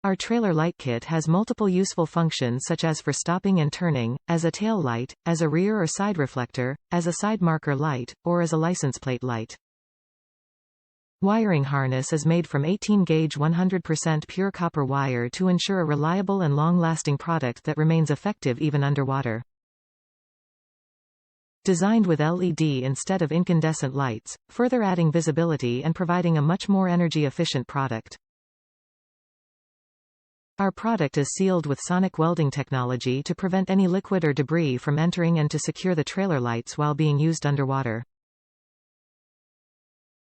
Our trailer light kit has multiple useful functions such as for stopping and turning, as a tail light, as a rear or side reflector, as a side marker light, or as a license plate light. Wiring harness is made from 18-gauge 100% pure copper wire to ensure a reliable and long-lasting product that remains effective even underwater. Designed with LED instead of incandescent lights, further adding visibility and providing a much more energy-efficient product. Our product is sealed with sonic welding technology to prevent any liquid or debris from entering and to secure the trailer lights while being used underwater.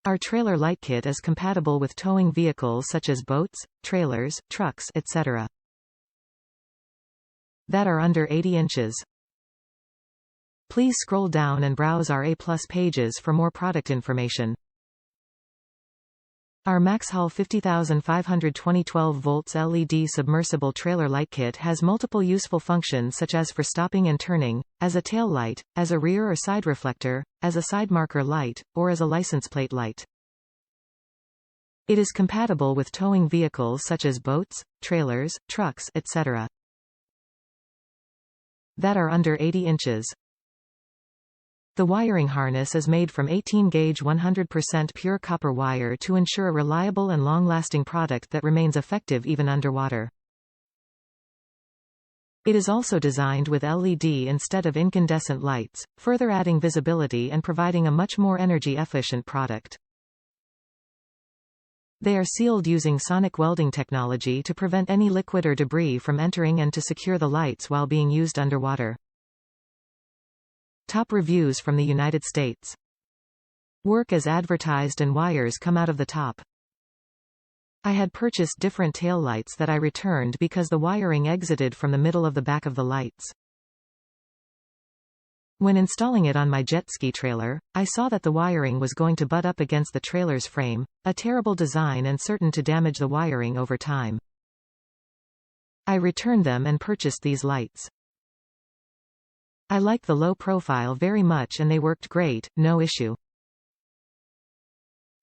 Our trailer light kit is compatible with towing vehicles such as boats, trailers, trucks, etc. that are under 80 inches. Please scroll down and browse our A+ pages for more product information. Our MAXXHAUL 50520 12V LED submersible trailer light kit has multiple useful functions such as for stopping and turning, as a tail light, as a rear or side reflector, as a side marker light, or as a license plate light. It is compatible with towing vehicles such as boats, trailers, trucks, etc. that are under 80 inches. The wiring harness is made from 18-gauge 100% pure copper wire to ensure a reliable and long-lasting product that remains effective even underwater. It is also designed with LED instead of incandescent lights, further adding visibility and providing a much more energy-efficient product. They are sealed using sonic welding technology to prevent any liquid or debris from entering and to secure the lights while being used underwater. Top reviews from the United States. Work as advertised and wires come out of the top. I had purchased different tail lights that I returned because the wiring exited from the middle of the back of the lights. When installing it on my jet ski trailer, I saw that the wiring was going to butt up against the trailer's frame, a terrible design and certain to damage the wiring over time. I returned them and purchased these lights. I like the low profile very much and they worked great, no issue.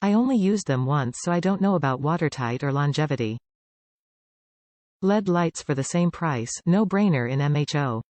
I only used them once so I don't know about watertight or longevity. LED lights for the same price, no brainer in MHO.